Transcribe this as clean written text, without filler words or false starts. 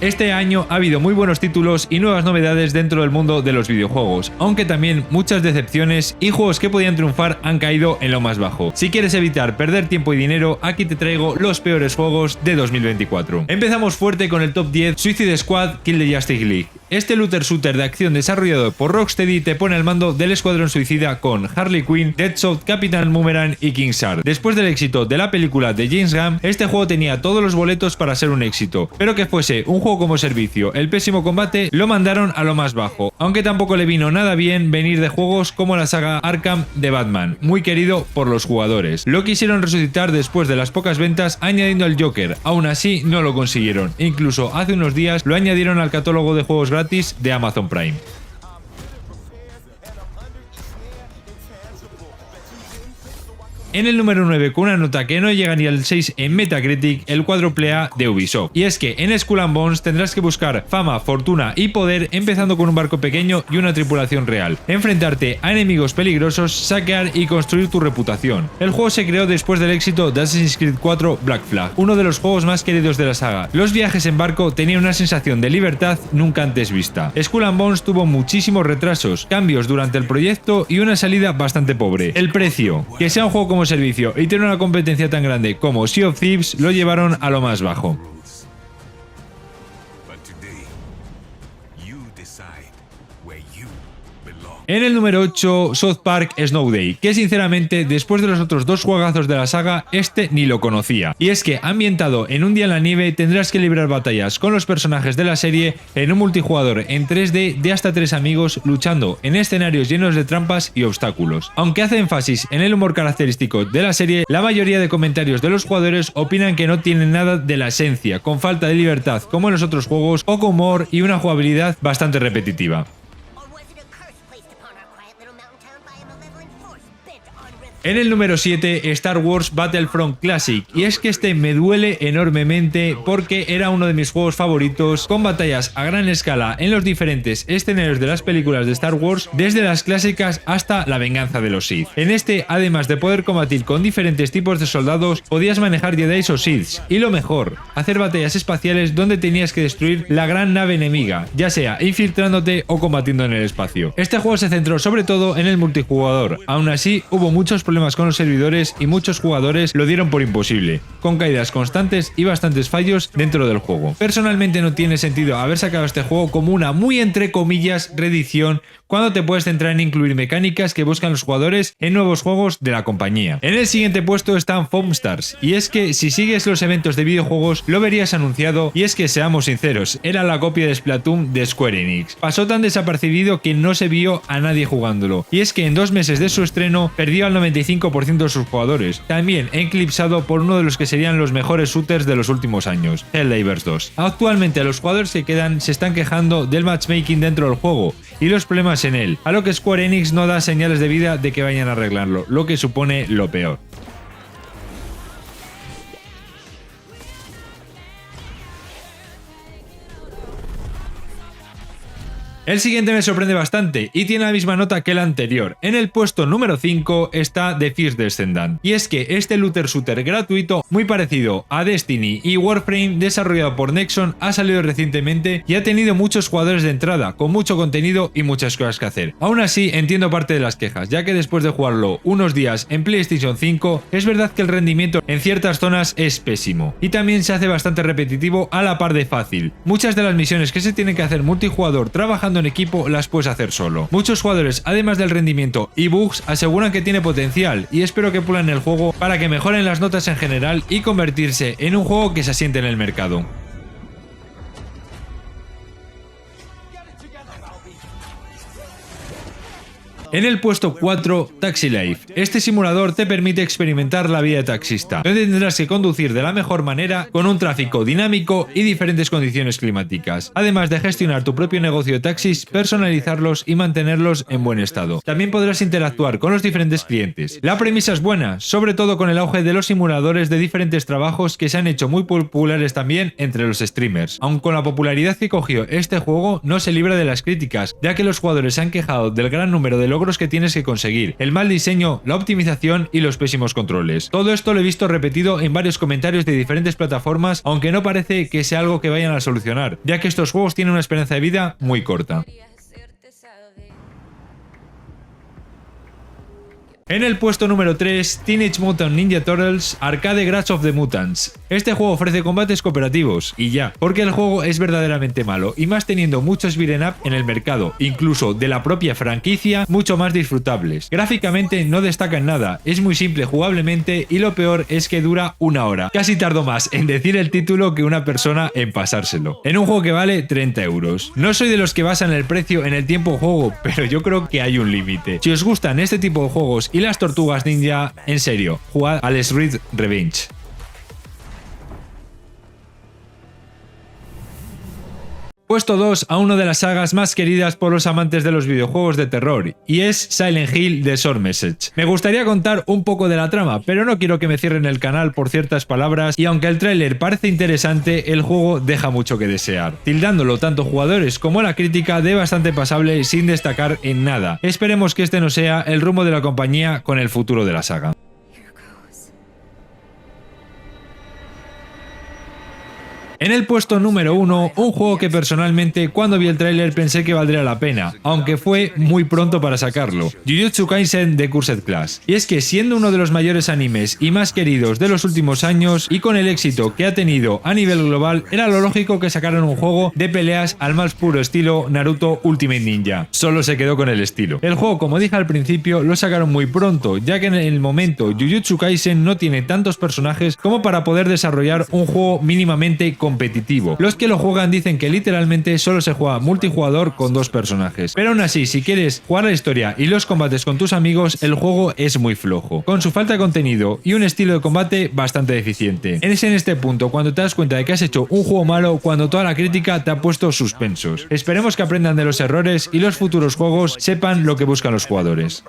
Este año ha habido muy buenos títulos y nuevas novedades dentro del mundo de los videojuegos, aunque también muchas decepciones y juegos que podían triunfar han caído en lo más bajo. Si quieres evitar perder tiempo y dinero, aquí te traigo los peores juegos de 2024. Empezamos fuerte con el top 10, Suicide Squad Kill the Justice League. Este looter shooter de acción desarrollado por Rocksteady te pone al mando del Escuadrón Suicida con Harley Quinn, Deadshot, Capitán Boomerang y King Shark. Después del éxito de la película de James Gunn, este juego tenía todos los boletos para ser un éxito, pero que fuese un juego como servicio, el pésimo combate lo mandaron a lo más bajo, aunque tampoco le vino nada bien venir de juegos como la saga Arkham de Batman, muy querido por los jugadores. Lo quisieron resucitar después de las pocas ventas añadiendo al Joker, aún así no lo consiguieron, incluso hace unos días lo añadieron al catálogo de juegos gratis de Amazon Prime. En el número 9, con una nota que no llega ni al 6 en Metacritic, el cuádruple A de Ubisoft. Y es que en Skull and Bones tendrás que buscar fama, fortuna y poder empezando con un barco pequeño y una tripulación real, enfrentarte a enemigos peligrosos, saquear y construir tu reputación. El juego se creó después del éxito de Assassin's Creed 4 Black Flag, uno de los juegos más queridos de la saga. Los viajes en barco tenían una sensación de libertad nunca antes vista. Skull and Bones tuvo muchísimos retrasos, cambios durante el proyecto y una salida bastante pobre. El precio, que sea un juego como servicio y tener una competencia tan grande como Sea of Thieves, lo llevaron a lo más bajo. En el número 8, South Park Snow Day, que sinceramente después de los otros dos juegazos de la saga, este ni lo conocía. Y es que ambientado en un día en la nieve tendrás que librar batallas con los personajes de la serie en un multijugador en 3D de hasta 3 amigos luchando en escenarios llenos de trampas y obstáculos. Aunque hace énfasis en el humor característico de la serie, la mayoría de comentarios de los jugadores opinan que no tienen nada de la esencia, con falta de libertad como en los otros juegos, poco humor y una jugabilidad bastante repetitiva. En el número 7, Star Wars Battlefront Classic, y es que este me duele enormemente porque era uno de mis juegos favoritos, con batallas a gran escala en los diferentes escenarios de las películas de Star Wars, desde las clásicas hasta la venganza de los Sith. En este, además de poder combatir con diferentes tipos de soldados, podías manejar Jedi o Siths, y lo mejor, hacer batallas espaciales donde tenías que destruir la gran nave enemiga, ya sea infiltrándote o combatiendo en el espacio. Este juego se centró sobre todo en el multijugador, aún así hubo muchos problemas con los servidores y muchos jugadores lo dieron por imposible, con caídas constantes y bastantes fallos dentro del juego. Personalmente no tiene sentido haber sacado este juego como una muy entre comillas reedición cuando te puedes centrar en incluir mecánicas que buscan los jugadores en nuevos juegos de la compañía. En el siguiente puesto están Foam Stars, y es que si sigues los eventos de videojuegos lo verías anunciado, y es que seamos sinceros, era la copia de Splatoon de Square Enix. Pasó tan desapercibido que no se vio a nadie jugándolo, y es que en 2 meses de su estreno perdió al 95% de sus jugadores, también eclipsado por uno de los que serían los mejores shooters de los últimos años, Helldivers 2. Actualmente los jugadores que quedan se están quejando del matchmaking dentro del juego y los problemas en él, a lo que Square Enix no da señales de vida de que vayan a arreglarlo, lo que supone lo peor. El siguiente me sorprende bastante y tiene la misma nota que el anterior. En el puesto número 5 está The First Descendant, y es que este looter shooter gratuito muy parecido a Destiny y Warframe desarrollado por Nexon ha salido recientemente y ha tenido muchos jugadores de entrada, con mucho contenido y muchas cosas que hacer. Aún así entiendo parte de las quejas, ya que después de jugarlo unos días en PlayStation 5 es verdad que el rendimiento en ciertas zonas es pésimo y también se hace bastante repetitivo a la par de fácil. Muchas de las misiones que se tienen que hacer multijugador trabajando en equipo las puedes hacer solo. Muchos jugadores, además del rendimiento y bugs, aseguran que tiene potencial y espero que pulan el juego para que mejoren las notas en general y convertirse en un juego que se asiente en el mercado. En el puesto 4, Taxi Life. Este simulador te permite experimentar la vida de taxista, donde tendrás que conducir de la mejor manera con un tráfico dinámico y diferentes condiciones climáticas, además de gestionar tu propio negocio de taxis, personalizarlos y mantenerlos en buen estado. También podrás interactuar con los diferentes clientes. La premisa es buena, sobre todo con el auge de los simuladores de diferentes trabajos que se han hecho muy populares también entre los streamers. Aun con la popularidad que cogió este juego, no se libra de las críticas, ya que los jugadores se han quejado del gran número de logros logros que tienes que conseguir, el mal diseño, la optimización y los pésimos controles. Todo esto lo he visto repetido en varios comentarios de diferentes plataformas, aunque no parece que sea algo que vayan a solucionar, ya que estos juegos tienen una esperanza de vida muy corta. En el puesto número 3, Teenage Mutant Ninja Turtles Arcade Crash of the Mutants. Este juego ofrece combates cooperativos, y ya, porque el juego es verdaderamente malo, y más teniendo muchos beat'em up en el mercado, incluso de la propia franquicia, mucho más disfrutables. Gráficamente no destaca en nada, es muy simple jugablemente, y lo peor es que dura 1 hora. Casi tardo más en decir el título que una persona en pasárselo. En un juego que vale 30 euros. No soy de los que basan el precio en el tiempo de juego, pero yo creo que hay un límite. Si os gustan este tipo de juegos y las tortugas ninja, en serio, jugad al Shredder's Revenge. Puesto 2 a una de las sagas más queridas por los amantes de los videojuegos de terror, y es Silent Hill The Sword Message. Me gustaría contar un poco de la trama, pero no quiero que me cierren el canal por ciertas palabras, y aunque el tráiler parece interesante, el juego deja mucho que desear, tildándolo tanto jugadores como la crítica de bastante pasable sin destacar en nada. Esperemos que este no sea el rumbo de la compañía con el futuro de la saga. En el puesto número 1, un juego que personalmente cuando vi el tráiler pensé que valdría la pena, aunque fue muy pronto para sacarlo, Jujutsu Kaisen The Cursed Class. Y es que siendo uno de los mayores animes y más queridos de los últimos años, y con el éxito que ha tenido a nivel global, era lo lógico que sacaran un juego de peleas al más puro estilo Naruto Ultimate Ninja. Solo se quedó con el estilo. El juego, como dije al principio, lo sacaron muy pronto, ya que en el momento Jujutsu Kaisen no tiene tantos personajes como para poder desarrollar un juego mínimamente competitivo. Los que lo juegan dicen que literalmente solo se juega multijugador con 2 personajes. Pero aún así, si quieres jugar la historia y los combates con tus amigos, el juego es muy flojo, con su falta de contenido y un estilo de combate bastante deficiente. Es en este punto cuando te das cuenta de que has hecho un juego malo, cuando toda la crítica te ha puesto suspensos. Esperemos que aprendan de los errores y los futuros juegos sepan lo que buscan los jugadores.